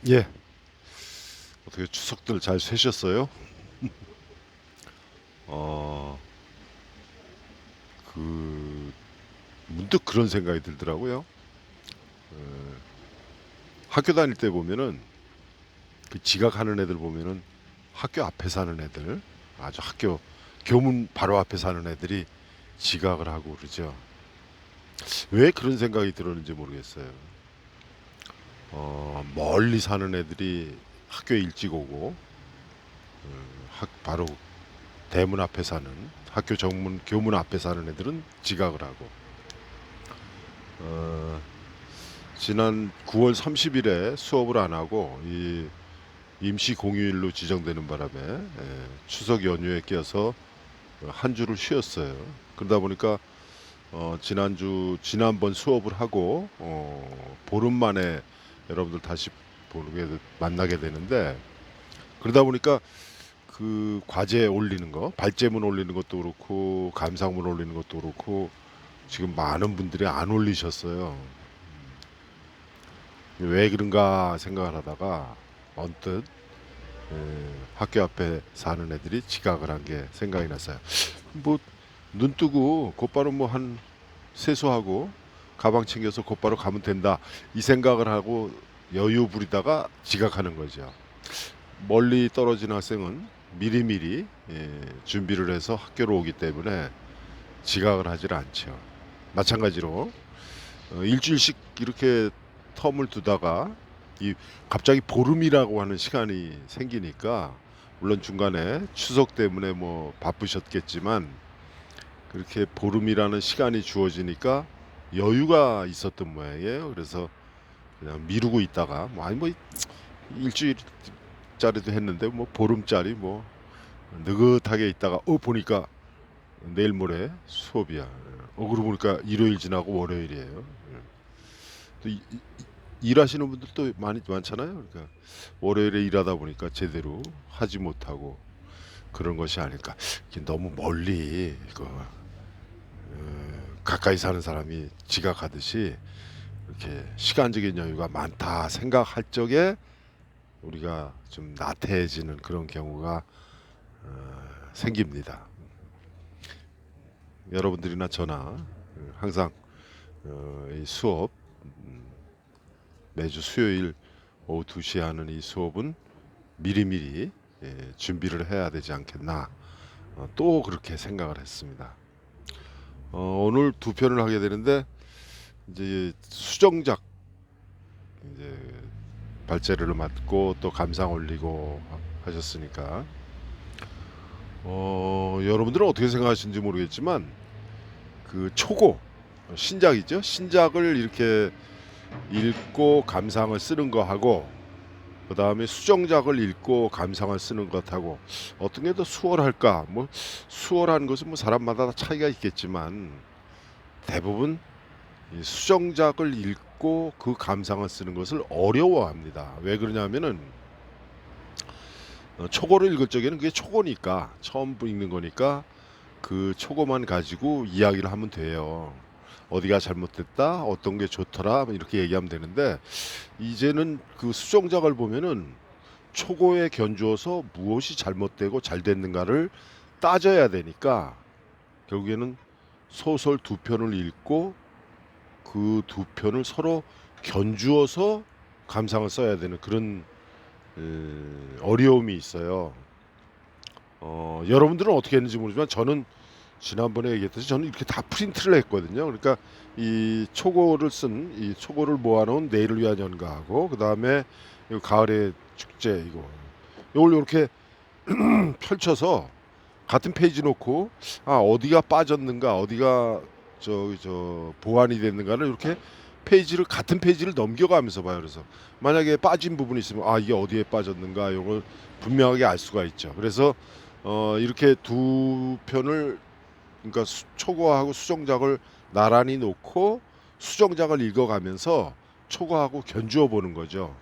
예, 어떻게 추석들 잘 쇠셨어요? 어, 그 문득 그런 생각이 들더라고요. 학교 다닐 때 보면은 그 지각하는 애들 보면은 학교 앞에 사는 애들, 아주 학교 교문 바로 앞에 사는 애들이 지각을 하고 그러죠. 왜 그런 생각이 들었는지 모르겠어요. 멀리 사는 애들이 학교에 일찍 오고 바로 대문 앞에 사는 학교 정문 교문 앞에 사는 애들은 지각을 하고 어, 지난 9월 30일에 수업을 안 하고 이 임시 공휴일로 지정되는 바람에 추석 연휴에 껴서 한 주를 쉬었어요. 그러다 보니까 지난번 수업을 하고 보름 만에 여러분들 다시 만나게 되는데 그러다 보니까 그 과제 올리는 거, 발제문 올리는 것도 그렇고 감상문 올리는 것도 그렇고 지금 많은 분들이 안 올리셨어요. 왜 그런가 생각을 하다가 언뜻 학교 앞에 사는 애들이 지각을 한 게 생각이 났어요. 뭐 눈 뜨고 곧바로 뭐 한 세수하고 가방 챙겨서 곧바로 가면 된다 이 생각을 하고 여유 부리다가 지각하는 거죠. 멀리 떨어진 학생은 미리미리 준비를 해서 학교로 오기 때문에 지각을 하질 않죠. 마찬가지로 일주일씩 이렇게 텀을 두다가 이 갑자기 보름이라고 하는 시간이 생기니까 물론 중간에 추석 때문에 뭐 바쁘셨겠지만 그렇게 보름이라는 시간이 주어지니까 여유가 있었던 모양이에요. 그래서 그냥 미루고 있다가 뭐 아니 뭐 일주일짜리도 했는데 뭐 보름짜리 뭐 느긋하게 있다가 보니까 내일 모레 수업이야. 그러고 보니까 일요일 지나고 월요일이에요. 또 일하시는 분들도 많잖아요. 그러니까 월요일에 일하다 보니까 제대로 하지 못하고 그런 것이 아닐까. 너무 멀리 가까이 사는 사람이 지각하듯이 이렇게 시간적인 여유가 많다 생각할 적에 우리가 좀 나태해지는 그런 경우가 생깁니다. 여러분들이나 저나 항상 이 수업 매주 수요일 오후 2시에 하는 이 수업은 미리미리 준비를 해야 되지 않겠나 또 그렇게 생각을 했습니다. 오늘 두 편을 하게 되는데 이제 수정작 이제 발제를 맡고 또 감상 올리고 하셨으니까 여러분들은 어떻게 생각하시는지 모르겠지만 그 초고 신작이죠. 신작을 이렇게 읽고 감상을 쓰는 거하고 그 다음에 수정작을 읽고 감상을 쓰는 것하고 어떤 게 더 수월할까? 뭐 수월한 것은 뭐 사람마다 차이가 있겠지만 대부분 이 수정작을 읽고 그 감상을 쓰는 것을 어려워합니다. 왜 그러냐면은 초고를 읽을 적에는 그게 초고니까 처음 읽는 거니까 그 초고만 가지고 이야기를 하면 돼요. 어디가 잘못됐다, 어떤 게 좋더라 뭐 이렇게 얘기하면 되는데 이제는 그 수정작을 보면은 초고에 견주어서 무엇이 잘못되고 잘 됐는가를 따져야 되니까 결국에는 소설 두 편을 읽고 그 두 편을 서로 견주어서 감상을 써야 되는 그런 어려움이 있어요. 여러분들은 어떻게 했는지 모르지만 저는 지난번에 얘기했듯이 저는 이렇게 다 프린트를 했거든요. 그러니까 이 초고를 쓴 이 초고를 모아놓은 내일을 위한 연가하고 그 다음에 가을의 축제 이걸 이렇게 펼쳐서 같은 페이지 놓고 어디가 빠졌는가 어디가 저 보완이 됐는가를 이렇게 같은 페이지를 넘겨가면서 봐요. 그래서 만약에 빠진 부분이 있으면 이게 어디에 빠졌는가 이걸 분명하게 알 수가 있죠. 그래서 이렇게 두 편을 그러니까 초고하고 수정작을 나란히 놓고 수정작을 읽어가면서 초고하고 견주어 보는 거죠.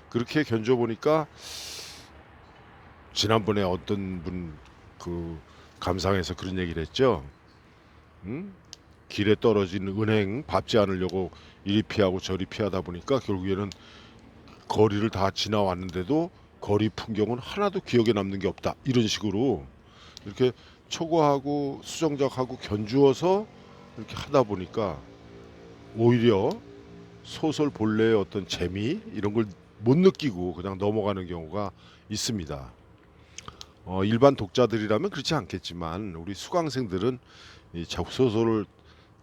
그렇게 견주어 보니까 지난번에 어떤 분 그 감상에서 그런 얘기를 했죠. 응? 길에 떨어진 은행 밟지 않으려고 이리 피하고 저리 피하다 보니까 결국에는 거리를 다 지나왔는데도 거리 풍경은 하나도 기억에 남는 게 없다. 이런 식으로 이렇게 초고하고 수정작하고 견주어서 이렇게 하다 보니까 오히려 소설 본래의 어떤 재미 이런 걸 못 느끼고 그냥 넘어가는 경우가 있습니다. 일반 독자들이라면 그렇지 않겠지만 우리 수강생들은 이 소설을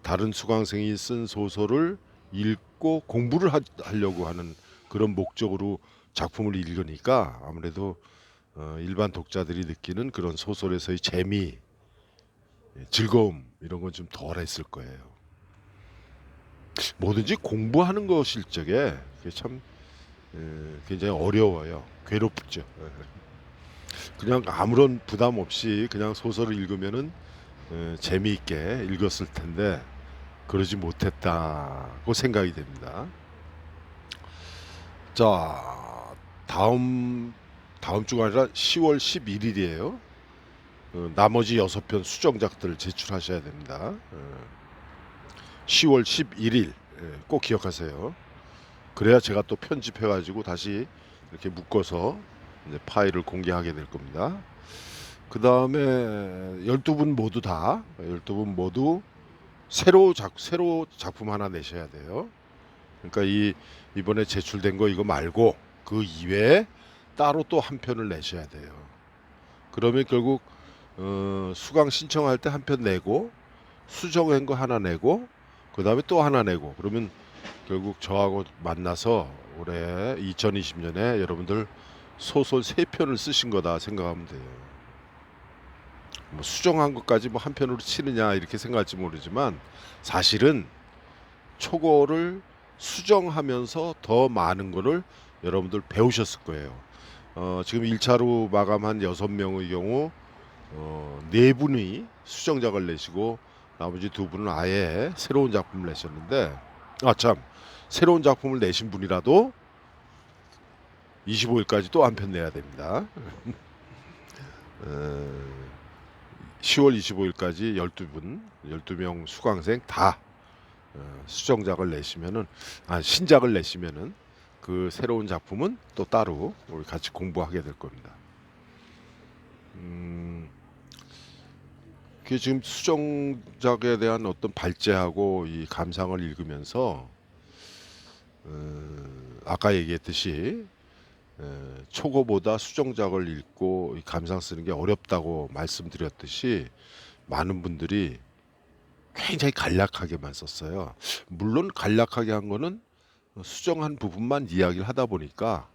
다른 수강생이 쓴 소설을 읽고 공부를 하려고 하는 그런 목적으로 작품을 읽으니까 아무래도 일반 독자들이 느끼는 그런 소설에서의 재미, 즐거움 이런 건 좀 덜했을 거예요. 뭐든지 공부하는 것일 적에 그게 참 굉장히 어려워요. 괴롭죠. 그냥 아무런 부담 없이 그냥 소설을 읽으면은 재미있게 읽었을 텐데 그러지 못했다고 생각이 됩니다. 자, 다음 주가 아니라 10월 11일이에요. 나머지 6편 수정작들을 제출하셔야 됩니다. 10월 11일 꼭 기억하세요. 그래야 제가 또 편집해가지고 다시 이렇게 묶어서 이제 파일을 공개하게 될 겁니다. 그 다음에 12분 모두 새로 작품 하나 내셔야 돼요. 그러니까 이번에 제출된 거 이거 말고 그 이외에 따로 또 한 편을 내셔야 돼요. 그러면 결국 수강 신청할 때 한 편 내고 수정한 거 하나 내고 그 다음에 또 하나 내고 그러면 결국 저하고 만나서 올해 2020년에 여러분들 소설 3편을 쓰신 거다 생각하면 돼요. 뭐 수정한 것까지 뭐 한 편으로 치느냐 이렇게 생각할지 모르지만 사실은 초고를 수정하면서 더 많은 거를 여러분들 배우셨을 거예요. 지금 1차로 마감한 6명의 경우 4분이 수정작을 내시고 나머지 2분은 아예 새로운 작품을 내셨는데 참 새로운 작품을 내신 분이라도 25일까지 또 한 편 내야 됩니다. 10월 25일까지 12명 수강생 다 수정작을 내시면은 신작을 내시면은 그 새로운 작품은 또 따로 우리 같이 공부하게 될 겁니다. 그 지금 수정작에 대한 어떤 발제하고 이 감상을 읽으면서 아까 얘기했듯이 초고보다 수정작을 읽고 감상 쓰는 게 어렵다고 말씀드렸듯이 많은 분들이 굉장히 간략하게만 썼어요. 물론 간략하게 한 거는 수정한 부분만 이야기를 하다 보니까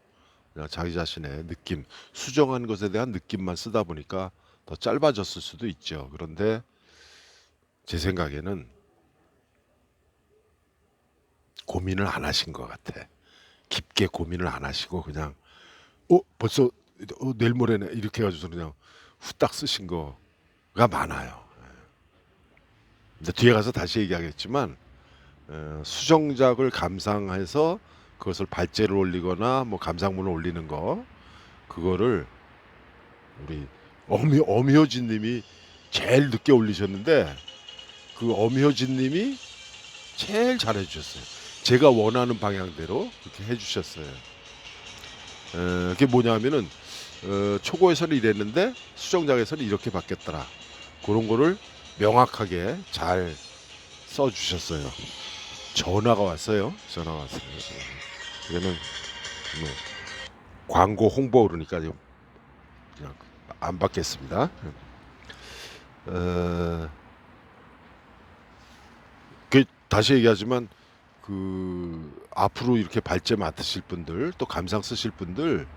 그냥 자기 자신의 느낌, 수정한 것에 대한 느낌만 쓰다 보니까 더 짧아졌을 수도 있죠. 그런데 제 생각에는 고민을 안 하신 것 같아. 깊게 고민을 안 하시고 그냥 벌써 내일 모레네 이렇게 해가지고 그냥 후딱 쓰신 거가 많아요. 근데 뒤에 가서 다시 얘기하겠지만 수정작을 감상해서 그것을 발제를 올리거나 뭐 감상문을 올리는 거 그거를 우리 엄효진님이 제일 늦게 올리셨는데 그 엄효진님이 제일 잘해주셨어요. 제가 원하는 방향대로 그렇게 해주셨어요. 그게 뭐냐면은 초고에서는 이랬는데 수정작에서는 이렇게 바뀌었더라. 그런 거를 명확하게 잘 써주셨어요. 전화가 왔어요. 전화가 왔어요. 이거는 뭐 광고 홍보 그러니까 그냥 안 받겠습니다. 다시 얘기하지만 그 앞으로 이렇게 발제 맡으실 분들 또 감상 쓰실 분들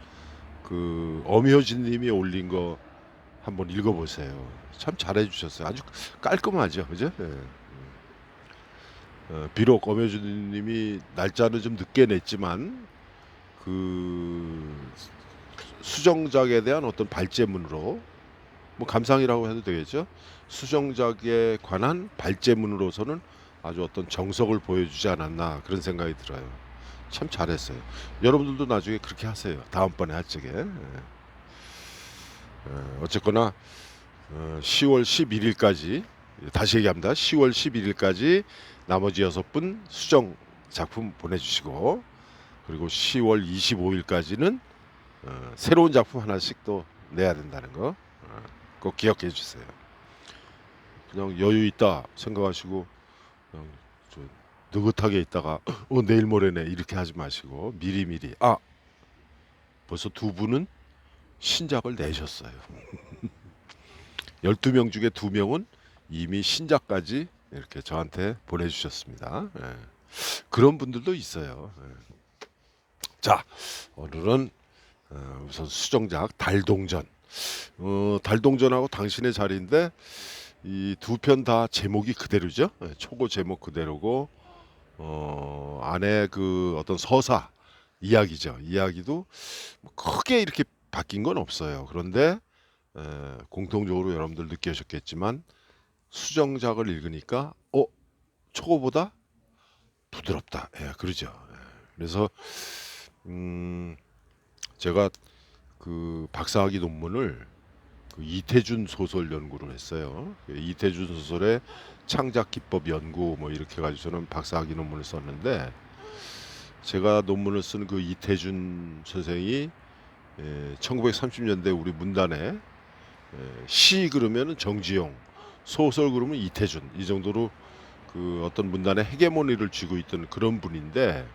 그 엄효진님이 올린 거 한번 읽어보세요. 참 잘해주셨어요. 아주 깔끔하죠, 그죠? 예. 비록 엄효진님이 날짜는 좀 늦게 냈지만 그 수정작에 대한 어떤 발제문으로 뭐 감상이라고 해도 되겠죠. 수정작에 관한 발제문으로서는 아주 어떤 정석을 보여주지 않았나 그런 생각이 들어요. 참 잘했어요. 여러분들도 나중에 그렇게 하세요. 다음번에 할 적에. 어쨌거나 10월 11일까지 다시 얘기합니다. 10월 11일까지 나머지 6분 수정 작품 보내주시고 그리고 10월 25일까지는 새로운 작품 하나씩 또 내야 된다는 거 꼭 기억해 주세요. 그냥 여유 있다 생각하시고 그냥 좀 느긋하게 있다가 내일 모레네 이렇게 하지 마시고 미리미리 벌써 두 분은 신작을 내셨어요. 12명 중에 2명은 이미 신작까지 이렇게 저한테 보내주셨습니다. 예. 그런 분들도 있어요. 예. 자, 오늘은 우선 수정작 달동전. 달동전하고 당신의 자리인데 이 두 편 다 제목이 그대로죠. 예, 초고 제목 그대로고 안에 그 어떤 서사 이야기죠. 이야기도 뭐 크게 이렇게 바뀐 건 없어요. 그런데 공통적으로 여러분들 느끼셨겠지만 수정작을 읽으니까 초고보다 부드럽다. 예, 그러죠. 예. 그래서 제가 그 박사학위 논문을 그 이태준 소설 연구를 했어요. 이태준 소설의 창작 기법 연구 뭐 이렇게 해가지고 저는 박사학위 논문을 썼는데 제가 논문을 쓴 그 이태준 선생이 1930년대 우리 문단에 시 그러면은 정지용, 소설 그러면 이태준 이 정도로 그 어떤 문단에 헤게모니를 쥐고 있던 그런 분인데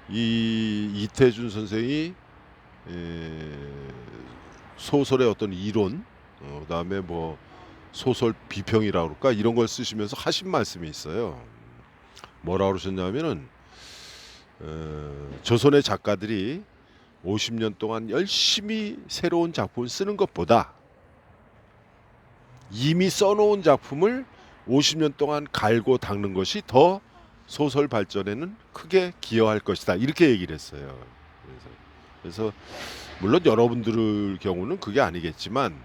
이 이태준 선생이 소설의 어떤 이론, 그다음에 뭐 소설 비평이라고 그럴까 이런 걸 쓰시면서 하신 말씀이 있어요. 뭐라 그러셨냐면은 조선의 작가들이 50년 동안 열심히 새로운 작품을 쓰는 것보다 이미 써놓은 작품을 50년 동안 갈고 닦는 것이 더 소설 발전에는 크게 기여할 것이다. 이렇게 얘기를 했어요. 그래서 물론 여러분들 경우는 그게 아니겠지만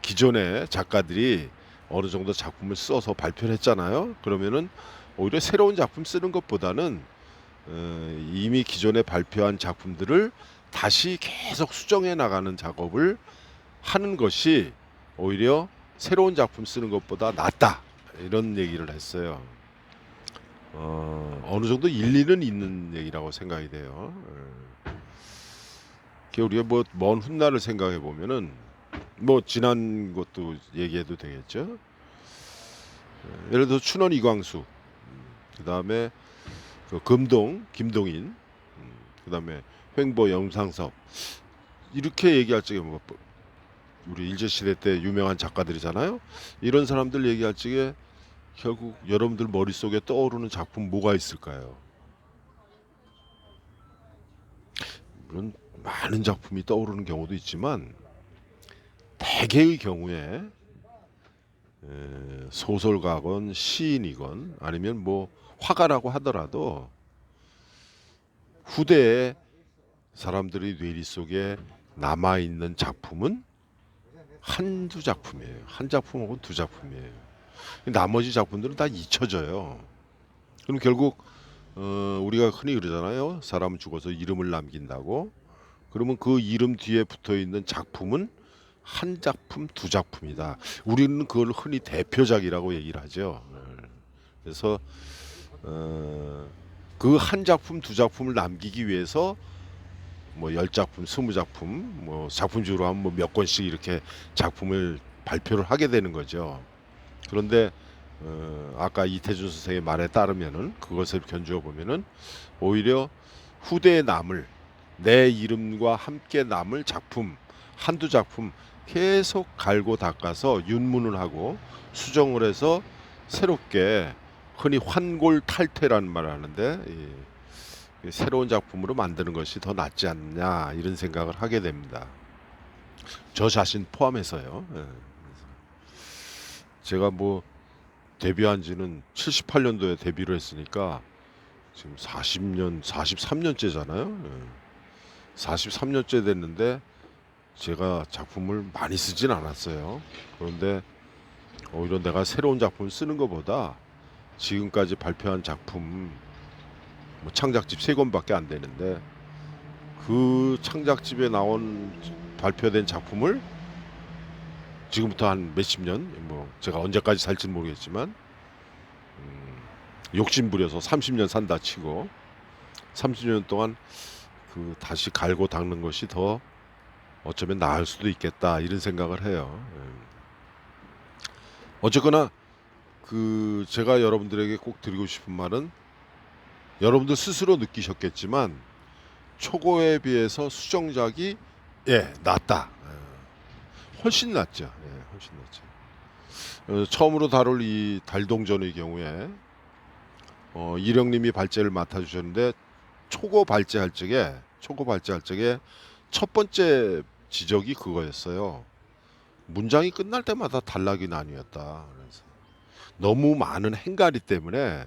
기존의 작가들이 어느 정도 작품을 써서 발표를 했잖아요. 그러면은 오히려 새로운 작품 쓰는 것보다는 이미 기존에 발표한 작품들을 다시 계속 수정해 나가는 작업을 하는 것이 오히려 새로운 작품 쓰는 것보다 낫다 이런 얘기를 했어요. 어느 정도 일리는 있는 얘기라고 생각이 돼요. 우리가 뭐 먼 훗날을 생각해 보면은 뭐 지난 것도 얘기해도 되겠죠. 예를 들어 춘원 이광수, 그 다음에 그 금동 김동인, 그 다음에 횡보 영상섭 이렇게 얘기할 적에 뭐 우리 일제시대 때 유명한 작가들이잖아요. 이런 사람들 얘기할 적에 결국 여러분들 머릿속에 떠오르는 작품 뭐가 있을까요? 물론 많은 작품이 떠오르는 경우도 있지만 대개의 경우에 소설가건 시인이건 아니면 뭐 화가라고 하더라도 후대에 사람들이 뇌리 속에 남아있는 작품은 한두 작품이에요. 한 작품 혹은 두 작품이에요. 나머지 작품들은 다 잊혀져요. 그럼 결국 우리가 흔히 그러잖아요. 사람 죽어서 이름을 남긴다고. 그러면 그 이름 뒤에 붙어있는 작품은 한 작품, 두 작품이다. 우리는 그걸 흔히 대표작이라고 얘기를 하죠. 그래서 그 한 작품, 두 작품을 남기기 위해서 뭐 10작품, 20작품, 뭐 작품주로 하면 뭐 몇 권씩 이렇게 작품을 발표를 하게 되는 거죠. 그런데 아까 이태준 선생의 말에 따르면은 그것을 견주어 보면은 오히려 후대에 남을 내 이름과 함께 남을 작품 한두 작품 계속 갈고 닦아서 윤문을 하고 수정을 해서 새롭게 흔히 환골탈퇴라는 말을 하는데 새로운 작품으로 만드는 것이 더 낫지 않냐 이런 생각을 하게 됩니다. 저 자신 포함해서요. 제가 뭐 데뷔한 지는 78년도에 데뷔를 했으니까 지금 40년, 43년째잖아요. 43년째 됐는데 제가 작품을 많이 쓰진 않았어요. 그런데 오히려 내가 새로운 작품을 쓰는 것보다 지금까지 발표한 작품 뭐 창작집 3권밖에 안 되는데 그 창작집에 나온 발표된 작품을 지금부터 한 몇십 년, 뭐 제가 언제까지 살지는 모르겠지만 욕심 부려서 30년 산다 치고 30년 동안 그 다시 갈고 닦는 것이 더 어쩌면 나을 수도 있겠다 이런 생각을 해요. 어쨌거나 그 제가 여러분들에게 꼭 드리고 싶은 말은 여러분들 스스로 느끼셨겠지만 초고에 비해서 수정작이 낫다. 훨씬 낫죠. 훨씬 낫죠. 처음으로 다룰 이 달동전의 경우에 이령님이 발제를 맡아주셨는데 초고 발제할 적에 첫 번째 지적이 그거였어요. 문장이 끝날 때마다 단락이 나뉘었다. 그래서 너무 많은 행가리 때문에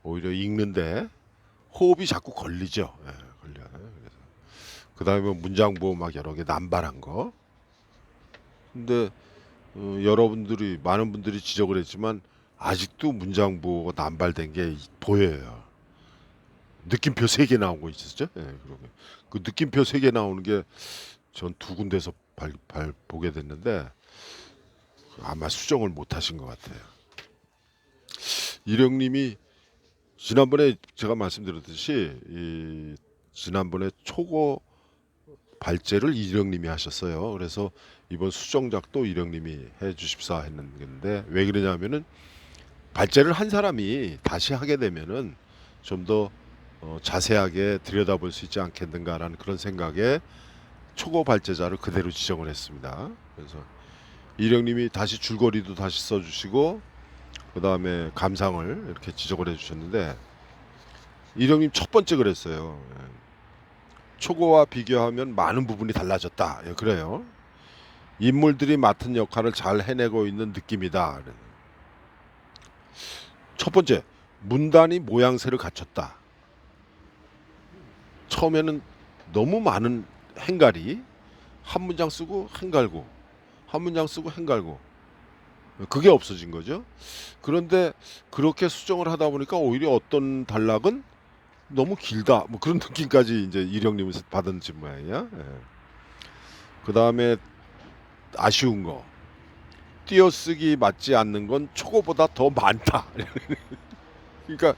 오히려 읽는데 호흡이 자꾸 걸리죠. 걸려요. 그래서 그 다음에 문장부 막 여러 개 남발한 거. 근데 여러분들이 많은 분들이 지적을 했지만 아직도 문장부가 남발된 게 보여요. 느낌표 3개 나온 거 있었죠? 그러면 그 느낌표 3개 나오는 게 전 2군데서 보게 됐는데 아마 수정을 못 하신 것 같아요. 이령님이 지난번에 제가 말씀드렸듯이 지난번에 초고 발제를 이령님이 하셨어요. 그래서 이번 수정작도 이령님이 해주십사 했는데 왜 그러냐면은 발제를 한 사람이 다시 하게 되면은 좀 더 자세하게 들여다볼 수 있지 않겠는가라는 그런 생각에 초고 발제자를 그대로 지정을 했습니다. 그래서 이령님이 다시 줄거리도 다시 써주시고 그 다음에 감상을 이렇게 지적을 해주셨는데 이령님 첫 번째 그랬어요. 초고와 비교하면 많은 부분이 달라졌다. 그래요. 인물들이 맡은 역할을 잘 해내고 있는 느낌이다. 첫 번째, 문단이 모양새를 갖췄다. 처음에는 너무 많은 행갈이 한 문장 쓰고 행갈고 한 문장 쓰고 행갈고 그게 없어진 거죠. 그런데 그렇게 수정을 하다 보니까 오히려 어떤 단락은 너무 길다 뭐 그런 느낌까지 이제 이령님에서 받은 모양이야. 그 다음에 아쉬운 거 띄어쓰기 맞지 않는 건 초고보다 더 많다. 그러니까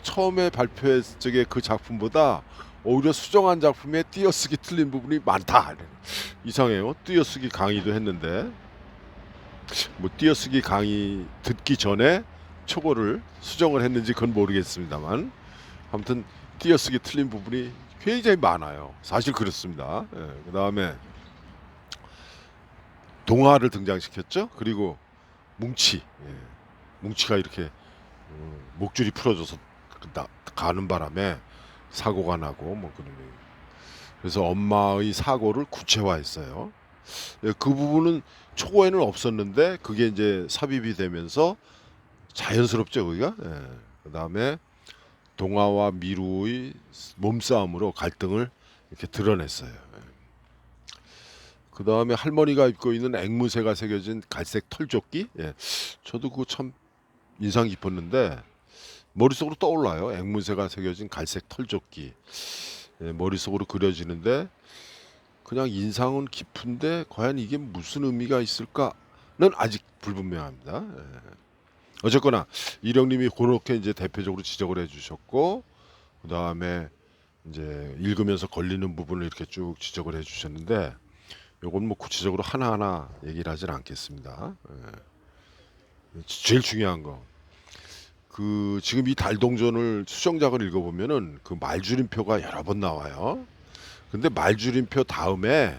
처음에 발표했을 적에 그 작품보다 오히려 수정한 작품에 띄어쓰기 틀린 부분이 많다. 이상해요. 띄어쓰기 강의도 했는데 뭐 띄어쓰기 강의 듣기 전에 초고를 수정을 했는지 그건 모르겠습니다만 아무튼 띄어쓰기 틀린 부분이 굉장히 많아요. 사실 그렇습니다. 그 다음에 동화를 등장시켰죠. 그리고 뭉치가 이렇게 목줄이 풀어져서 가는 바람에 사고가 나고 뭐 그런 거. 그래서 엄마의 사고를 구체화했어요. 그 부분은 초고에는 없었는데 그게 이제 삽입이 되면서 자연스럽죠, 거기가. 그 다음에 동화와 미루의 몸싸움으로 갈등을 이렇게 드러냈어요. 그 다음에 할머니가 입고 있는 앵무새가 새겨진 갈색 털조끼. 저도 그거 참 인상 깊었는데 머릿속으로 떠올라요. 앵무새가 새겨진 갈색 털조끼. 머릿속으로 그려지는데 그냥 인상은 깊은데 과연 이게 무슨 의미가 있을까는 아직 불분명합니다. 어쨌거나 이령님이 그렇게 이제 대표적으로 지적을 해주셨고 그 다음에 이제 읽으면서 걸리는 부분을 이렇게 쭉 지적을 해주셨는데 요건 뭐 구체적으로 하나하나 얘기를 하진 않겠습니다. 제일 중요한 거. 그 지금 이 달동전을 수정작을 읽어보면은 그 말줄임표가 여러 번 나와요. 근데 말줄임표는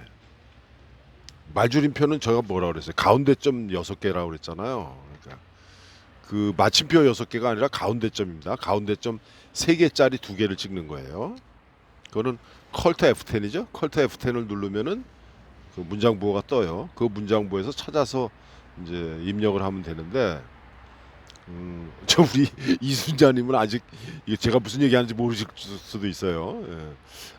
제가 뭐라 그랬어요? 가운데점 6개라고 그랬잖아요. 그러니까 그 마침표 6개가 아니라 가운데점입니다. 가운데점 3개짜리 2개를 찍는 거예요. 그거는 컬트 F10이죠. 컬트 F10을 누르면은 그 문장부호가 떠요. 그 문장부에서 찾아서 이제 입력을 하면 되는데 저 우리 이순자님은 아직 이게 제가 무슨 얘기하는지 모르실 수도 있어요.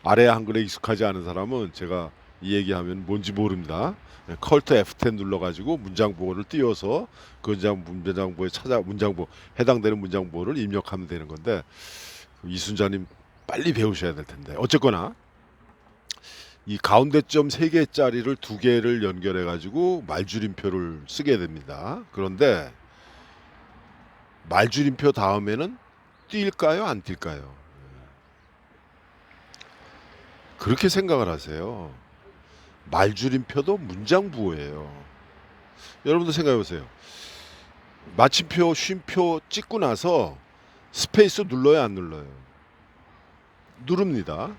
아래 한글에 익숙하지 않은 사람은 제가 이 얘기하면 뭔지 모릅니다. 컬트 F10 눌러가지고 문장부호를 띄워서 그 문장부에 문장부 해당되는 문장부호를 입력하면 되는 건데 이순자님 빨리 배우셔야 될 텐데 어쨌거나 이 가운데점 3개짜리를 2개를 연결해 가지고 말줄임표를 쓰게 됩니다. 그런데 말줄임표 다음에는 뛸까요? 안 뛸까요? 그렇게 생각을 하세요. 말줄임표도 문장부호예요. 여러분도 생각해 보세요. 마침표, 쉼표 찍고 나서 스페이스 눌러요, 안 눌러요? 누릅니다.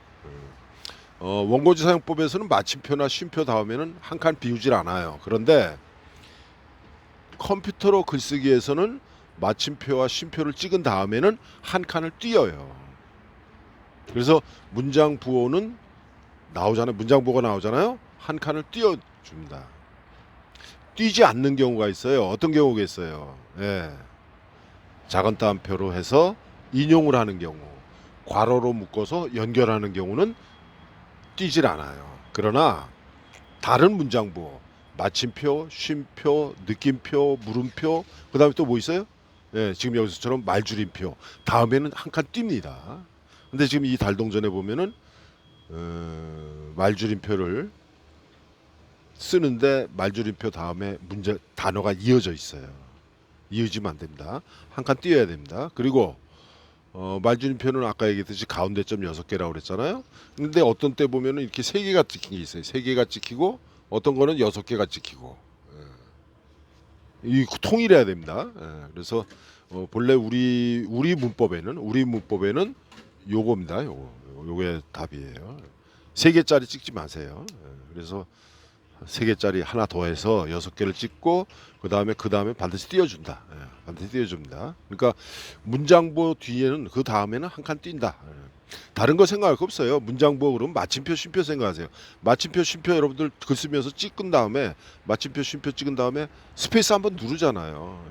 원고지 사용법에서는 마침표나 쉼표 다음에는 한 칸 비우질 않아요. 그런데 컴퓨터로 글쓰기에서는 마침표와 쉼표를 찍은 다음에는 한 칸을 띄어요. 그래서 문장 부호는 나오잖아요. 문장 부호가 나오잖아요. 한 칸을 띄어줍니다. 띄지 않는 경우가 있어요. 어떤 경우가 있어요? 예. 작은 따옴표로 해서 인용을 하는 경우, 괄호로 묶어서 연결하는 경우는 띄질 않아요. 그러나 다른 문장 부호, 마침표, 쉼표, 느낌표, 물음표, 그 다음에 또 뭐 있어요? 예, 지금 여기서처럼 말줄임표 다음에는 한 칸 띕니다. 근데 지금 이 달동전에 보면은 말줄임표를 쓰는데 말줄임표 다음에 문제 단어가 이어져 있어요. 이어지면 안 됩니다. 한 칸 띄어야 됩니다. 그리고 말줄임표는 아까 얘기했듯이 가운데 점 6개라고 그랬잖아요. 근데 어떤 때 보면은 이렇게 3개가 찍힌 게 있어요. 3개가 찍히고 어떤 거는 6개가 찍히고. 이 통일해야 됩니다. 그래서 본래 우리 문법에는 요겁니다. 요게 답이에요. 3개짜리 찍지 마세요. 그래서 3개짜리 하나 더해서 6개를 찍고 그 다음에 반드시 띄워준다. 반드시 띄워줍니다. 그러니까 문장보 뒤에는 그 다음에는 한 칸 띈다. 다른 거 생각할 거 없어요. 문장보 그러면 마침표, 쉼표 생각하세요. 마침표, 쉼표 여러분들 글 쓰면서 찍은 다음에 마침표, 쉼표 찍은 다음에 스페이스 한번 누르잖아요.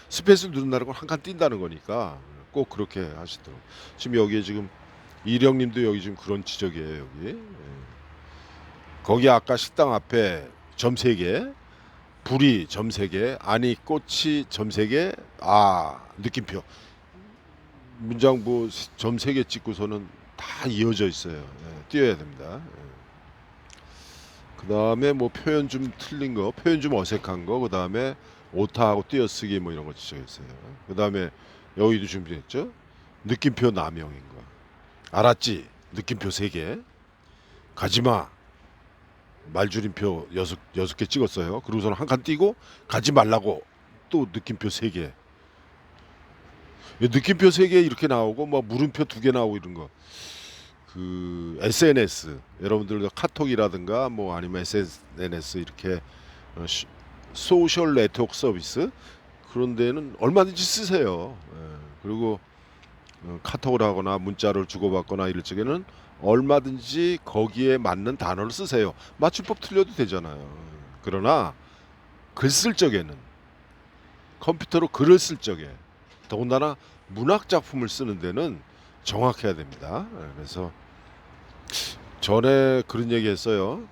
스페이스를 누른다는 건 한 칸 띈다는 거니까 꼭 그렇게 하시도록. 지금 여기에 지금 이령님도 여기 지금 그런 지적이에요. 여기. 거기 아까 식당 앞에 점 3개, 불이 점 3개, 아니 꽃이 점 3개, 느낌표. 문장부 점 3개 찍고서는 다 이어져 있어요. 띄어야 됩니다. 그 다음에 뭐 표현 좀 틀린 거, 표현 좀 어색한 거, 그 다음에 오타하고 띄어쓰기 뭐 이런 거 지적했어요. 그 다음에 여기도 준비했죠. 느낌표 남용인 거. 알았지? 느낌표 3개. 가지마. 말줄임표 6개 찍었어요. 그러고서는 한 칸 띄고 가지 말라고 또 느낌표 3개. 느낌표 3개 이렇게 나오고 뭐 물음표 2개 나오고 이런 거. 그 SNS 여러분들도 카톡이라든가 뭐 아니면 SNS 이렇게 소셜 네트워크 서비스 그런 데는 얼마든지 쓰세요. 그리고 카톡을 하거나 문자를 주고받거나 이럴 적에는 얼마든지 거기에 맞는 단어를 쓰세요. 맞춤법 틀려도 되잖아요. 그러나 글 쓸 적에는 컴퓨터로 글을 쓸 적에 더군다나 문학 작품을 쓰는 데는 정확해야 됩니다. 그래서 전에 그런 얘기 했어요.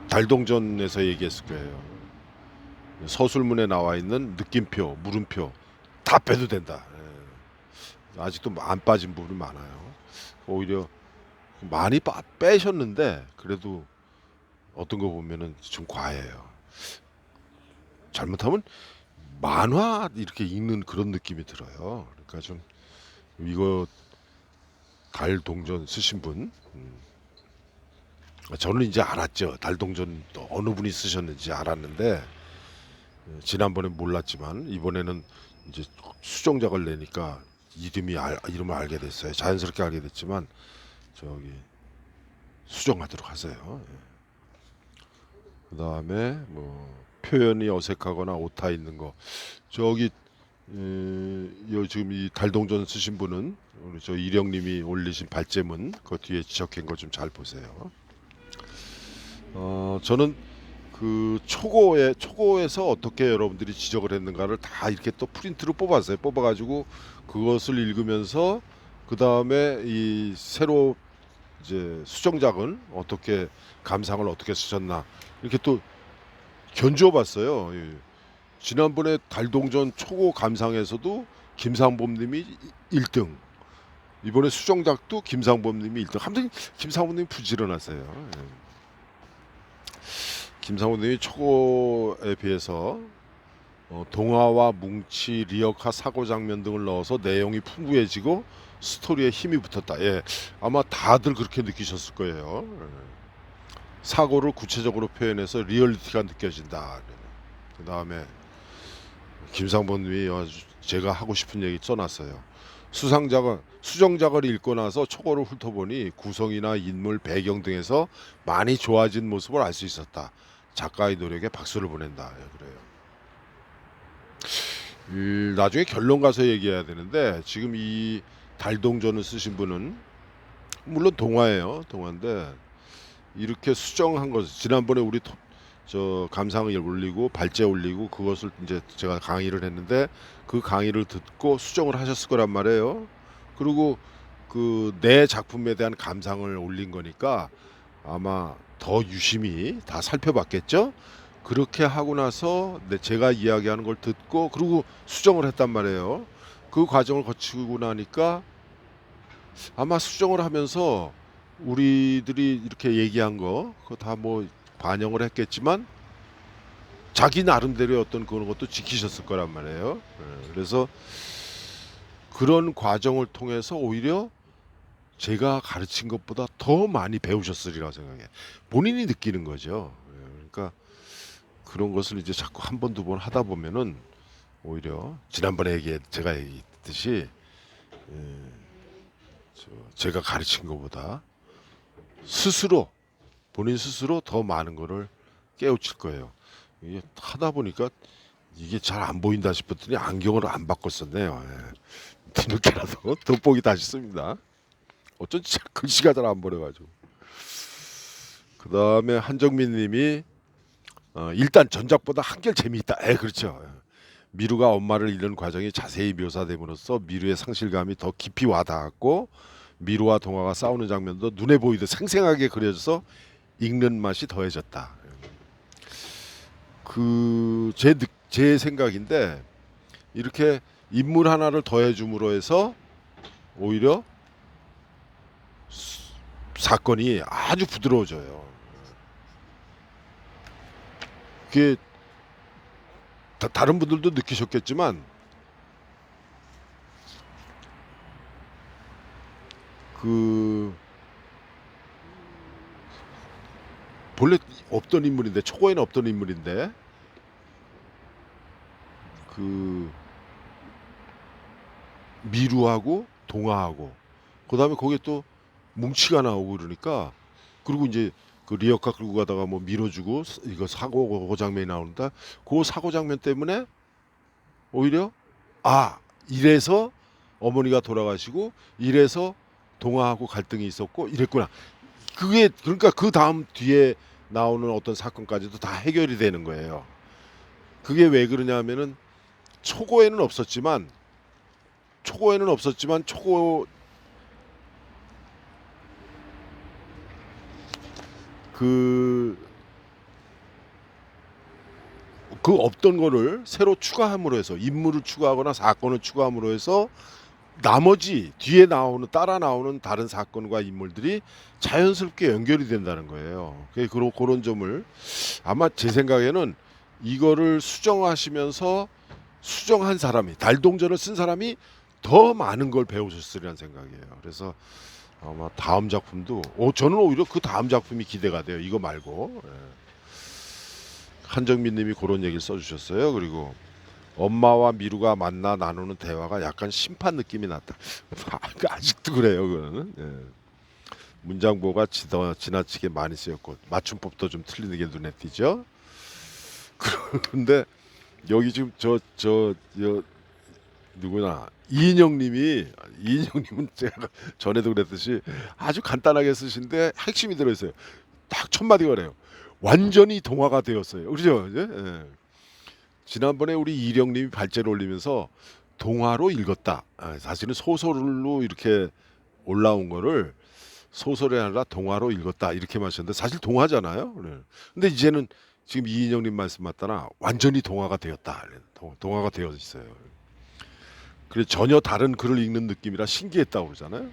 달동전에서 얘기했을 거예요. 서술문에 나와 있는 느낌표, 물음표 다 빼도 된다. 아직도 안 빠진 부분이 많아요. 오히려 많이 빼셨는데 그래도 어떤 거 보면은 좀 과해요. 잘못하면 만화 이렇게 읽는 그런 느낌이 들어요. 그러니까 좀 이거 달동전 쓰신 분, 저는 이제 알았죠. 달동전 또 어느 분이 쓰셨는지 알았는데 지난번에 몰랐지만 이번에는 이제 수정작을 내니까 이름을 알게 됐어요. 자연스럽게 알게 됐지만 저기 수정하도록 하세요. 그 다음에 뭐 표현이 어색하거나 오타 있는 거 저기 지금 이 달동전 쓰신 분은 우리 저 이령님이 올리신 발제문 그 뒤에 지적한 거 좀 잘 보세요. 저는 그 초고에서 어떻게 여러분들이 지적을 했는가를 다 이렇게 또 프린트로 뽑았어요. 뽑아가지고 그것을 읽으면서 그 다음에 이 새로 이제 수정작은 어떻게 감상을 어떻게 쓰셨나 이렇게 또 견주어봤어요. 지난번에 달동전 초고 감상에서도 김상범님이 1등. 이번에 수정작도 김상범님이 1등. 아무튼 김상범님이 부지런하세요. 김상범님이 초고에 비해서 동화와 뭉치, 리어카, 사고 장면 등을 넣어서 내용이 풍부해지고 스토리에 힘이 붙었다. 예, 아마 다들 그렇게 느끼셨을 거예요. 예. 사고를 구체적으로 표현해서 리얼리티가 느껴진다. 그 다음에 김상범님이 아주 제가 하고 싶은 얘기 써놨어요. 수정작을 읽고 나서 초고를 훑어보니 구성이나 인물, 배경 등에서 많이 좋아진 모습을 알 수 있었다. 작가의 노력에 박수를 보낸다. 예, 그래요. 나중에 결론 가서 얘기해야 되는데 지금 이 달동전을 쓰신 분은 물론 동화예요. 동화인데 이렇게 수정한 것 지난번에 우리 저 감상을 올리고 발제 올리고 그것을 이제 제가 강의를 했는데 그 강의를 듣고 수정을 하셨을 거란 말이에요. 그리고 그 내 작품에 대한 감상을 올린 거니까 아마 더 유심히 다 살펴봤겠죠. 그렇게 하고 나서 제가 이야기하는 걸 듣고 그리고 수정을 했단 말이에요. 그 과정을 거치고 나니까 아마 수정을 하면서 우리들이 이렇게 얘기한 거 그거 다 뭐 반영을 했겠지만 자기 나름대로의 어떤 그런 것도 지키셨을 거란 말이에요. 예, 그래서 그런 과정을 통해서 오히려 제가 가르친 것보다 더 많이 배우셨으리라 생각해. 본인이 느끼는 거죠. 예, 그러니까 그런 것을 이제 자꾸 한 번, 두 번 하다 보면은 오히려 지난번에 제가 얘기했듯이 제가 가르친 것보다 스스로 본인 스스로 더 많은 거를 깨우칠 거예요. 이게 하다 보니까 이게 잘 안 보인다 싶었더니 안경을 안 바꿨었네요. 예. 뒤늦게라도 돋보기 다시 씁니다. 어쩐지 글씨가 잘 안 보여가지고. 그 다음에 한정민 님이 일단 전작보다 한결 재미있다. 그렇죠. 미루가 엄마를 잃는 과정이 자세히 묘사됨으로써 미루의 상실감이 더 깊이 와닿았고 미루와 동화가 싸우는 장면도 눈에 보이듯 생생하게 그려져서 읽는 맛이 더해졌다. 제 생각인데 이렇게 인물 하나를 더해줌으로 해서 오히려 사건이 아주 부드러워져요. 그게 다른 분들도 느끼셨겠지만 그 본래 없던 인물인데 초고에는 없던 인물인데 그 미루하고 동화하고 그다음에 거기에 또 뭉치가 나오고 그러니까 그리고 이제 그 리어카 끌고 가다가 뭐 밀어주고 이거 사고 그 장면이 나오는데 그 사고 장면 때문에 오히려 이래서 어머니가 돌아가시고 이래서 동화하고 갈등이 있었고 이랬구나. 그게 그러니까 그 다음 뒤에 나오는 어떤 사건까지도 다 해결이 되는 거예요. 그게 왜 그러냐면은 초고에는 없었지만 초고 그 없던 거를 새로 추가함으로 해서 인물을 추가하거나 사건을 추가함으로 해서 나머지 뒤에 나오는 따라 나오는 다른 사건과 인물들이 자연스럽게 연결이 된다는 거예요. 그런 점을 아마 제 생각에는 이거를 수정하시면서 수정한 사람이 달동전을 쓴 사람이 더 많은 걸 배우셨으리라는 생각이에요. 그래서 아마 다음 작품도 저는 오히려 그 다음 작품이 기대가 돼요. 이거 말고. 한정민 님이 그런 얘기를 써주셨어요. 그리고 엄마와 미루가 만나 나누는 대화가 약간 심판 느낌이 났다. 아직도 그래요. 그거는. 문장보가 지나치게 많이 쓰였고 맞춤법도 좀 틀리는 게 눈에 띄죠. 그런데 여기 지금 누구나 이인영님은 제가 전에도 그랬듯이 아주 간단하게 쓰신데 핵심이 들어있어요. 딱 첫 마디가 그래요. 완전히 동화가 되었어요. 그렇죠? 예. 지난번에 우리 이령님이 발제를 올리면서 동화로 읽었다. 사실은 소설로 이렇게 올라온 거를 소설이 아니라 동화로 읽었다 이렇게 마셨는데 사실 동화잖아요. 네. 근데 이제는 지금 이인영님 말씀 맞다나 완전히 동화가 되었다. 동화가 되어 있어요. 그래 전혀 다른 글을 읽는 느낌이라 신기했다고 그러잖아요.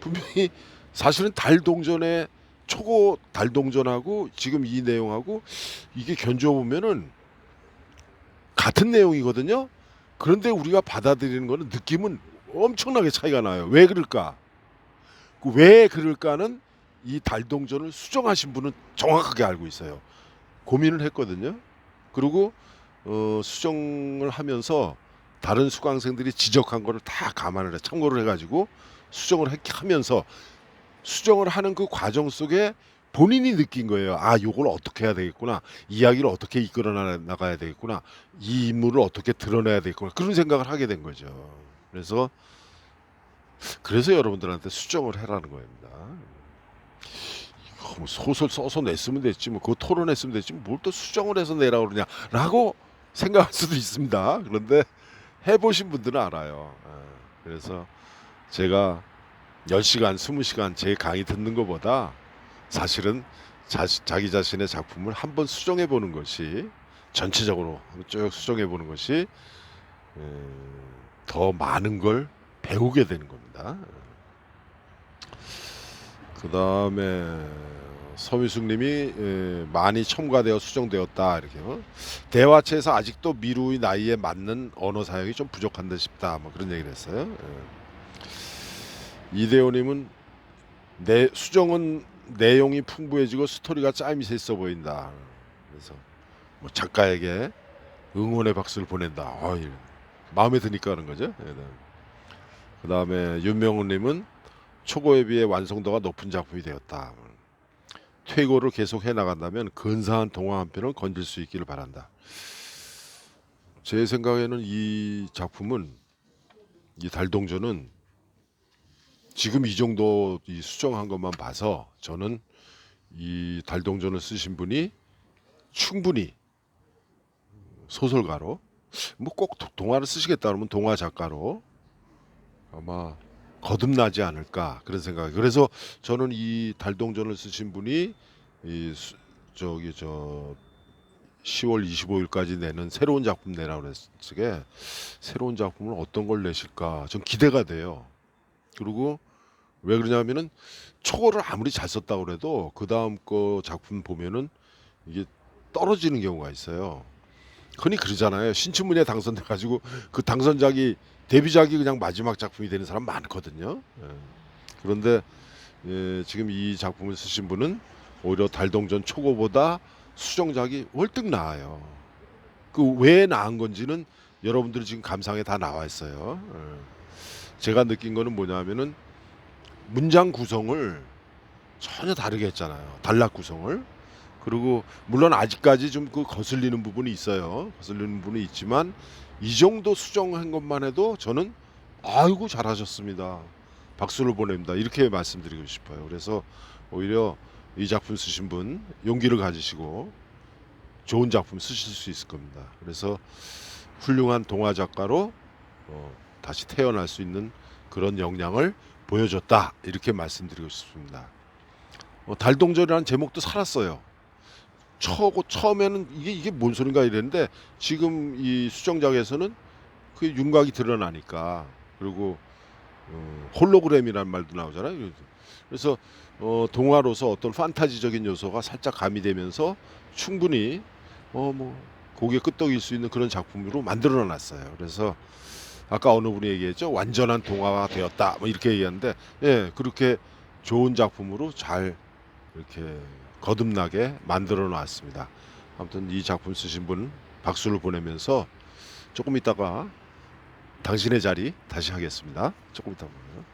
분명히 사실은 달동전의 초고 달동전하고 지금 이 내용하고 이게 견주어 보면은 같은 내용이거든요. 그런데 우리가 받아들이는 거는 느낌은 엄청나게 차이가 나요. 왜 그럴까? 그 왜 그럴까는 이 달동전을 수정하신 분은 정확하게 알고 있어요. 고민을 했거든요. 그리고 수정을 하면서 다른 수강생들이 지적한 거를 다 감안을 참고를 해가지고 수정을 하면서 수정을 하는 그 과정 속에 본인이 느낀 거예요. 아, 요걸 어떻게 해야 되겠구나. 이야기를 어떻게 이끌어 나가야 되겠구나. 이 인물을 어떻게 드러내야 되겠구나. 그런 생각을 하게 된 거죠. 그래서 여러분들한테 수정을 해라는 겁니다. 뭐 소설 써서 냈으면 됐지, 뭐 그거 토론했으면 됐지, 뭘 또 수정을 해서 내라 그러냐라고 생각할 수도 있습니다. 그런데 해보신 분들은 알아요. 그래서 제가 10시간, 20시간 제 강의 듣는 것보다 사실은 자기 자신의 작품을 한번 수정해 보는 것이, 전체적으로 한번 쭉 수정해 보는 것이 더 많은 걸 배우게 되는 겁니다. 그 다음에 서미숙님이 많이 첨가되어 수정되었다 이렇게요. 대화체에서 아직도 미루의 나이에 맞는 언어 사용이 좀 부족한 듯 싶다. 뭐 그런 얘기를 했어요. 이대호님은 수정은 내용이 풍부해지고 스토리가 짜임이 있어 보인다. 그래서 뭐 작가에게 응원의 박수를 보낸다. 마음에 드니까 하는 거죠. 그 다음에 윤명훈님은 초고에 비해 완성도가 높은 작품이 되었다. 퇴고를 계속 해나간다면 근사한 동화 한 편을 건질 수 있기를 바란다. 제 생각에는 이 작품은, 이 달동전은 지금 이 정도 이 수정한 것만 봐서 저는 이 달동전을 쓰신 분이 충분히 소설가로, 뭐 꼭 동화를 쓰시겠다 그러면 동화 작가로 아마 거듭나지 않을까 그런 생각이. 그래서 저는 이 달동전을 쓰신 분이 이 저기 10월 25일까지 내는 새로운 작품 내라고 그랬으게, 새로운 작품을 어떤 걸 내실까 좀 기대가 돼요. 그리고 왜 그러냐면은 초고를 아무리 잘 썼다고 그래도 그 다음 거 작품 보면은 이게 떨어지는 경우가 있어요. 흔히 그러잖아요. 신춘문예에 당선돼 가지고 그 당선작이 데뷔작이 그냥 마지막 작품이 되는 사람 많거든요. 그런데 지금 이 작품을 쓰신 분은 오히려 달동전 초고보다 수정작이 월등 나아요. 그 왜 나은 건지는 여러분들이 지금 감상에 다 나와 있어요. 제가 느낀 거는 뭐냐면은 문장 구성을 전혀 다르게 했잖아요. 단락 구성을. 그리고 물론 아직까지 좀 그 거슬리는 부분이 있어요. 거슬리는 부분이 있지만 이 정도 수정한 것만 해도 저는 아이고 잘하셨습니다. 박수를 보냅니다. 이렇게 말씀드리고 싶어요. 그래서 오히려 이 작품 쓰신 분 용기를 가지시고 좋은 작품 쓰실 수 있을 겁니다. 그래서 훌륭한 동화 작가로 다시 태어날 수 있는 그런 역량을 보여줬다. 이렇게 말씀드리고 싶습니다. 달동전이라는 제목도 살았어요. 처음에는 이게 뭔 소린가 이랬는데 지금 이 수정작에서는 그 윤곽이 드러나니까, 그리고 홀로그램이라는 말도 나오잖아요. 그래서 동화로서 어떤 판타지적인 요소가 살짝 가미되면서 충분히 뭐 고개 끄덕일 수 있는 그런 작품으로 만들어 놨어요. 그래서 아까 어느 분이 얘기했죠. 완전한 동화가 되었다. 뭐 이렇게 얘기하는데, 예, 그렇게 좋은 작품으로 잘 이렇게 거듭나게 만들어 놨습니다. 아무튼 이 작품 쓰신 분 박수를 보내면서 조금 있다가 당신의 자리 다시 하겠습니다. 조금 있다 보면.